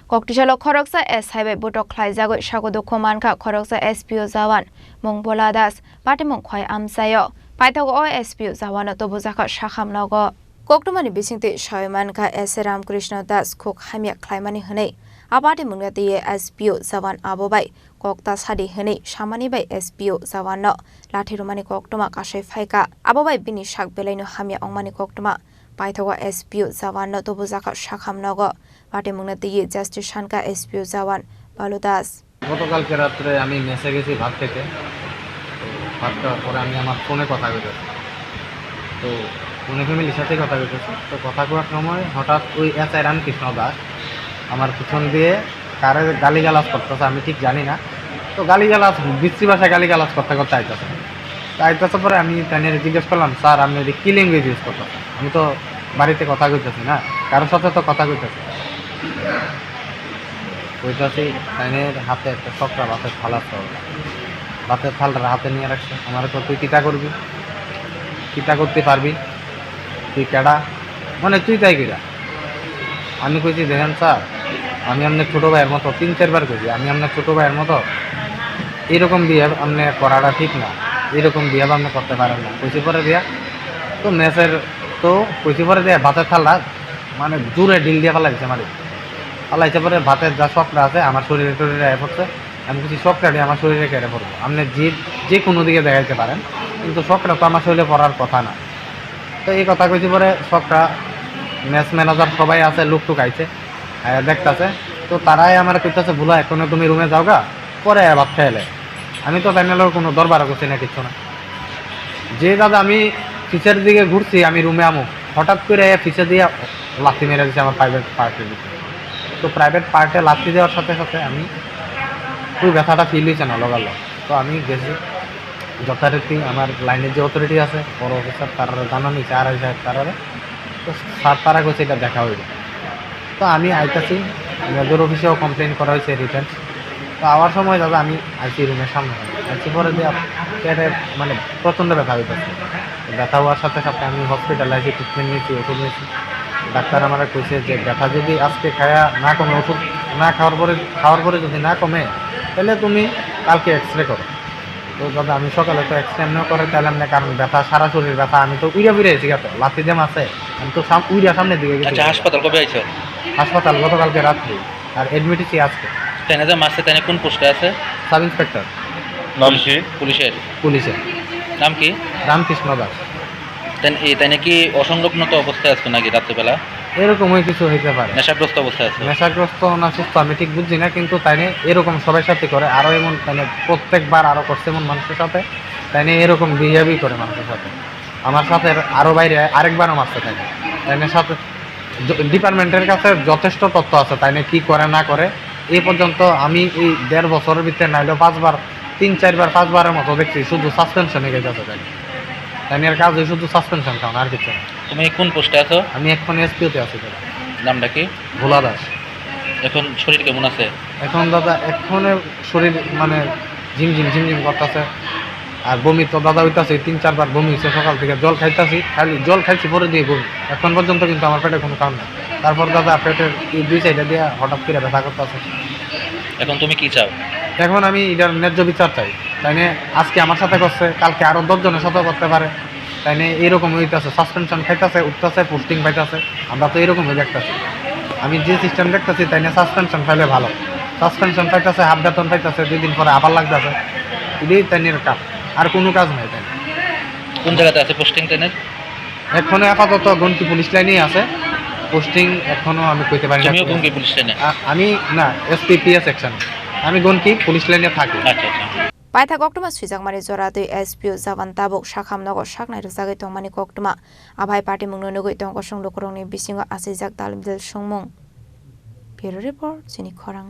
Koktisalo Khoroksa S Highway Butok Khlai Jagoi Shagodo Khomanka Khoroksa SPO Jawan Mongbola Das Patimong Khoi Amsayo Paithago O SPO Jawan Tobujaka Shakhamnago Koktumani Bisingti Shoymanka S Ramkrishna Das Khok Hamia Khlaimani Hne Abati Mungati SPO Jawan Abobai Kokta Sadi Hne Shamani by SPO Jawan Lathirumani Koktuma Kashe Faika Abobai Bini Shak Belaino Hamia Ongmani Koktuma Paithago SPO Jawan Tobujaka Shakhamnago party মুনাতে justice শানকা SPO jawan Balu Das গতকালকে রাত্রে আমি মেসে গেছি ভাত খেতে। তো ভাত খাওয়ার পরে আমি আমার ফোনে কথা কইতেছি, তো ফোনে ফ্যামিলির সাথে কথা কইতেছি। তো কথা কওয়ার সময় হঠাৎ ওই এসআই রামকৃষ্ণ দাস আমার পিছন দিয়ে কারে গালিগালাজ করতেছে, আমি ঠিক জানি না। তো গালিগালাজ বিশ্রী ভাষায় গালিগালাজ করতে করতে আইতেছে পরে আমি তাদের জিজ্ঞেস করলাম, স্যার আপনি কি ল্যাঙ্গুয়েজ ইউজ করতেছেন? আমি তো বাড়িতে কথা কইতেছি না, কারোর সাথে তো কথা কইতেছি। কইতাছি তাইনের হাতে একটা চক্রা ভাতের থালা, ভাতের থালটা হাতে নিয়ে রাখছে। আমার তো তুই কিতা করবি, কিতা করতে পারবি, তুই কেডা, মানে তুই তাই কিরা। আমি কইছি দেখেন স্যার, আমি আপনার ছোটো ভাইয়ের মতো 3-4 বার কইছি, আমি আপনার ছোটো ভাইয়ের মতো এরকম বিহেভ আপনি করাটা ঠিক না, এরকম বিহেভ আপনি করতে পারেন না। কইছি পরে দিয়া তো মেসের তো কইছি পরে দিয়া ভাতের থালটা মানে জোরে ডিল দিয়ে ফেলাইছে মারি ফেলাইছে। পরে ভাতের যা শকরা আছে আমার শরীরে টরীরে আয় পড়ছে। আমি কিছু শকরাটি আমার শরীরে কেড়ে পড়বো, আপনি যে কোনো দিকে দেখাইতে পারেন, কিন্তু শকরা তো আমার শরীরে পড়ার কথা না। তো এই কথা কইছি পরে শকরা ম্যাচ ম্যানেজার সবাই আছে, লোকটুক আইছে দেখতেছে। তো তারাই আমার কইতেছে ভুলা এখনো তুমি রুমে যাও গা, পরে ভাত খাইলে। আমি তো প্যানেলের কোনো দরবারও করছি না, কিচ্ছু না। যে দাদা আমি ফিসের দিকে ঘুরছি, আমি রুমে আমু, হঠাৎ করে ফিসে দিয়ে লাথি মেরে দিচ্ছে আমার প্রাইভেট পার্টির দিকে। তো প্রাইভেট পার্টে লাথি দেওয়ার সাথে সাথে আমি ওই ব্যথাটা ফিল হয়েছে না লগালো। তো আমি গেছি যথারীতি আমার লাইনের যে অথরিটি আছে বড় অফিসার, তারা জানানি 4 সাহেব তারারে। তো স্যার তারা কইছে এটা দেখা হইবে। তো আমি আইতাছি, মেজর অফিসেও কমপ্লেন করা হয়েছে রিটার্ন। তো আওয়ার সময় দাদা আমি আইসি রুমের সামনে আইসি পরে দিয়ে পেটে মানে প্রচণ্ড ব্যথা হইতেছে। ব্যথা হওয়ার সাথে সাথে আমি হসপিটালে আইসি, ট্রিটমেন্ট নিয়েছি, ওষুধ নিয়েছি। ডাক্তার আমার কইছে যে ব্যথা যদি আজকে খায়া না কমে, ওষুধ না খাওয়ার পরে যদি না কমে, তাহলে তুমি কালকে এক্সরে করো। তো দাদা আমি সকালে তো এক্সরে এমনিও করে তাহলে না, কারণ ব্যথা সারা শরীর ব্যথা, আমি তো উইরা ফিরে আছি গেতো লাথি জ্যাম আছে, আমি তো উইরা সামনের দিকে গেছি। হাসপাতাল কবে আইছো? হাসপাতাল গতকালকে রাত্রি, আর এডমিট হয়েছি আজকে। তাই যে মাসে তাই কোন পোস্টে আছে? সাব ইন্সপেক্টর পুলিশের। নাম কি? রামকৃষ্ণ দাস। তাই কি অসংলগ্নত অবস্থায় আছে নাকি রাত্রেবেলা? এরকমই কিছু হইতে পারে, নেশাগ্রস্ত অবস্থায় আছে। নেশাগ্রস্ত না সুস্থ আমি ঠিক বুঝছি না, কিন্তু তাইনে এরকম সবার সাথে করে, আরও এমন তাইনে প্রত্যেকবার আরও করছে এমন মানুষের সাথে, তাইনে এরকম বিহেভই করে মানুষের সাথে। আমার সাথে আরও বাইরে আরেকবারও মারতে থাকে। তাইনের সাথে ডিপার্টমেন্টের কাছে যথেষ্ট তথ্য আছে তাইনে কি করে না করে। এই পর্যন্ত আমি এই 1.5 বছরের ভিতরে নাইলেও 3-4 5বারের মতো দেখছি শুধু সাসপেনশনে গেছে তাইনের কাজ ওই শুধু সাসপেনশন খাওয়া, আর কিছু না। তুমি কোন পোস্টে আছো? আমি এখন এসপিওতে আছি। নামটা কি? ভোলা দাস। এখন শরীর কেমন আছে? এখন দাদা এক্ষণে শরীর মানে ঝিমঝিম করতেছে, আর বমি তো দাদা হইতাছে, 3-4 বার বমি হয়েছে সকাল থেকে। জল খাইতাছি, খালি জল খাইছি পরে দিয়ে বমি। এখন পর্যন্ত কিন্তু আমার পেটে কোনো কারণ নেই। তারপর দাদা পেটের এই 2 সাইডে দিয়ে হঠাৎ করে ব্যথা করতেছে। এখন তুমি কি চাও? এখন আমি এটার ন্যায্য বিচার চাই। তাইনে আজকে আমার সাথে করছে, কালকে আরও 10 জনের সাথেও করতে পারে। তাইনে এরকম হইতেছে, সাসপেনশন খাইতেছে, উঠতেছে, পোস্টিং পাইতেছে। আমরা তো এরকম হয়ে দেখতেছি, আমি যে সিস্টেম দেখতেছি তাইনে সাসপেনশন পাইলে ভালো। সাসপেনশন পাইতেছে, হাফ বেতন পাইতেছে, 2 দিন পরে আবার লাগতেছে। এটাই তাইনের কাজ, আর কোনো কাজ নাই। তাই কোন জায়গাতে আছে পোস্টিং তাইনের? এখনো আপাতত গন্তি পুলিশ লাইনেই আছে পোস্টিং, এখনো আমি কইতে পারি না। তুমিও গন্তি পুলিশ লাইনে? আমি না, এসপিপিএস সেকশন, আমি গন্তি পুলিশ লাইনে থাকি। আচ্ছা। পাইথা কক্টমা সুইজাকমারি জরাতই এসপিও জাবান তাবক শাখামনগর শাকনাই রুজাগৈ তংমানি কক্টমা আভাই পার্টি মুংনো নগৈ তংক সংলকরংনি बिसिङाव आसिजाक दालबिल संमुं। Bureau Report, Sini Khorang.